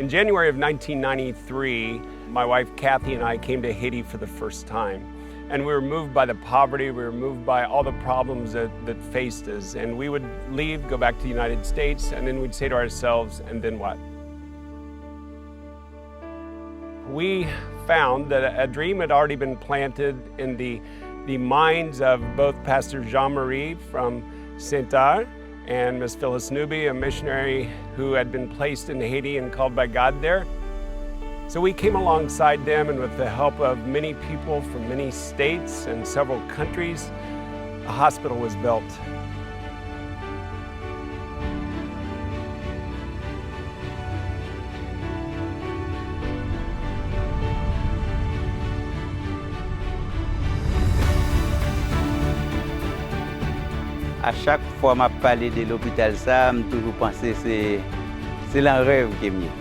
In January of 1993, my wife Kathy and I came to Haiti for the first time. And we were moved by the poverty, we were moved by all the problems that faced us. And we would leave, go back to the United States, and then we'd say to ourselves, and then what? We found that a dream had already been planted in the minds of both Pastor Jean-Marie from Saint-Ar and Miss Phyllis Newby, a missionary who had been placed in Haiti and called by God there. So we came alongside them, and with the help of many people from many states and several countries, a hospital was built. À chaque fois que je parle de l'hôpital, je toujours pensé que c'est un rêve qui est mieux.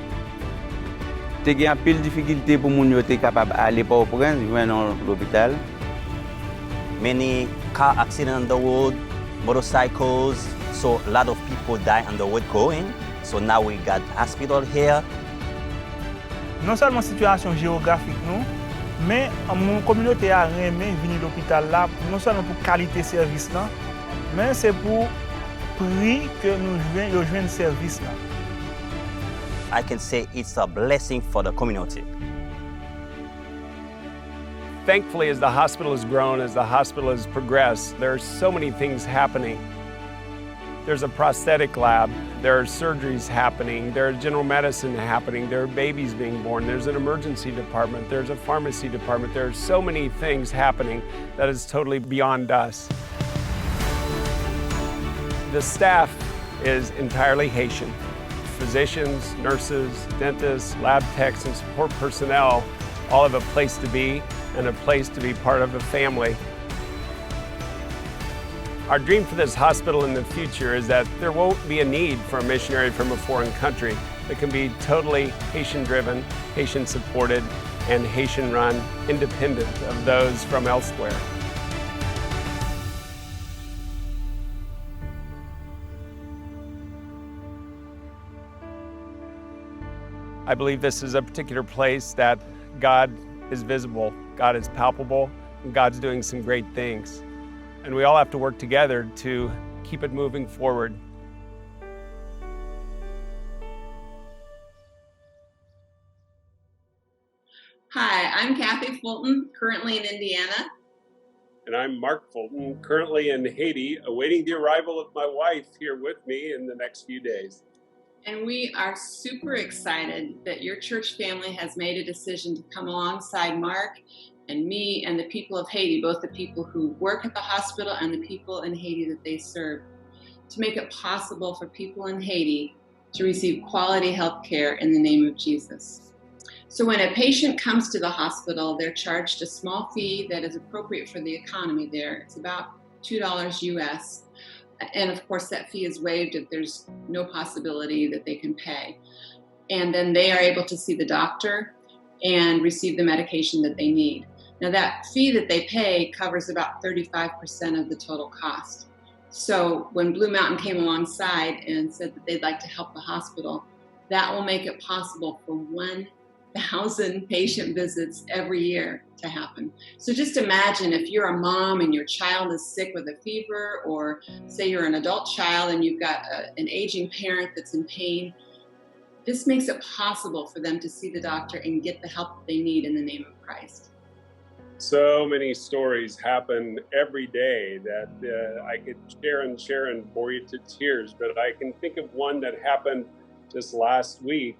Il y a un peu de difficulté pour les gens qui sont capables d'aller au prince, venir à l'hôpital. Many car accidents on the road, motorcycles, so a lot of people die on the road going. So now we got hospital here. Non seulement situation géographique, nous, mais mon communauté a aimé venir à l'hôpital là, non seulement pour qualité de service, là, mais c'est pour prix que nous jouons le service là. I can say it's a blessing for the community. Thankfully, as the hospital has grown, as the hospital has progressed, there are so many things happening. There's a prosthetic lab, there are surgeries happening, there are general medicine happening, there are babies being born, there's an emergency department, there's a pharmacy department. There are so many things happening that is totally beyond us. The staff is entirely Haitian. Physicians, nurses, dentists, lab techs, and support personnel all have a place to be and a place to be part of a family. Our dream for this hospital in the future is that there won't be a need for a missionary from a foreign country. It can be totally Haitian-driven, Haitian-supported, and Haitian-run, independent of those from elsewhere. I believe this is a particular place that God is visible, God is palpable, and God's doing some great things. And we all have to work together to keep it moving forward. Hi, I'm Kathy Fulton, currently in Indiana. And I'm Mark Fulton, currently in Haiti, awaiting the arrival of my wife here with me in the next few days. And we are super excited that your church family has made a decision to come alongside Mark and me and the people of Haiti, both the people who work at the hospital and the people in Haiti that they serve, to make it possible for people in Haiti to receive quality health care in the name of Jesus. So when a patient comes to the hospital, they're charged a small fee that is appropriate for the economy there. It's about $2 US. And of course, that fee is waived if there's no possibility that they can pay. And then they are able to see the doctor and receive the medication that they need. Now, that fee that they pay covers about 35% of the total cost. So when Blue Mountain came alongside and said that they'd like to help the hospital, that will make it possible for 1,000 patient visits every year to happen. So just imagine if you're a mom and your child is sick with a fever, or say you're an adult child and you've got an aging parent that's in pain, this makes it possible for them to see the doctor and get the help that they need in the name of Christ. So many stories happen every day that I could share and bore you to tears, but I can think of one that happened just last week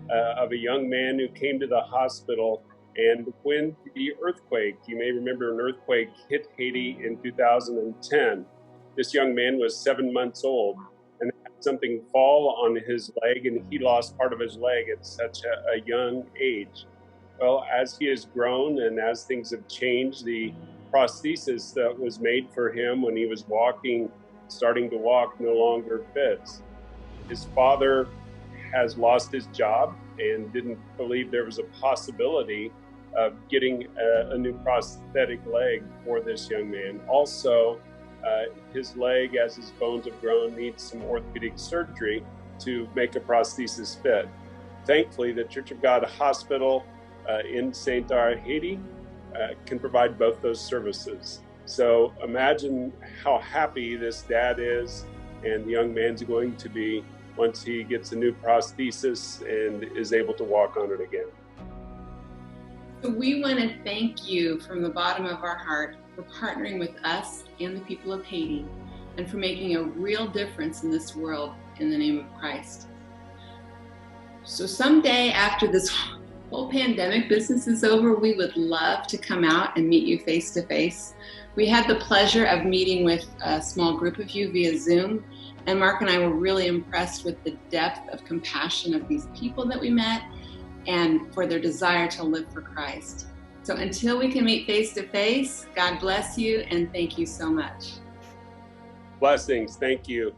of a young man who came to the hospital, and when the earthquake, you may remember an earthquake hit Haiti in 2010. This young man was 7 months old and had something fall on his leg, and he lost part of his leg at such a young age. Well, as he has grown and as things have changed, the prosthesis that was made for him when he was starting to walk, no longer fits. His father has lost his job and didn't believe there was a possibility of getting a new prosthetic leg for this young man. Also, his leg, as his bones have grown, needs some orthopedic surgery to make a prosthesis fit. thankfully, the Church of God Hospital in St. Dar, Haiti, can provide both those services. So imagine how happy this dad is and the young man's going to be once he gets a new prosthesis and is able to walk on it again. So we want to thank you from the bottom of our heart for partnering with us and the people of Haiti and for making a real difference in this world in the name of Christ. So someday after this whole pandemic business is over, we would love to come out and meet you face to face. We had the pleasure of meeting with a small group of you via Zoom, and Mark and I were really impressed with the depth of compassion of these people that we met and for their desire to live for Christ. So until we can meet face to face, God bless you and thank you so much. Blessings. Thank you.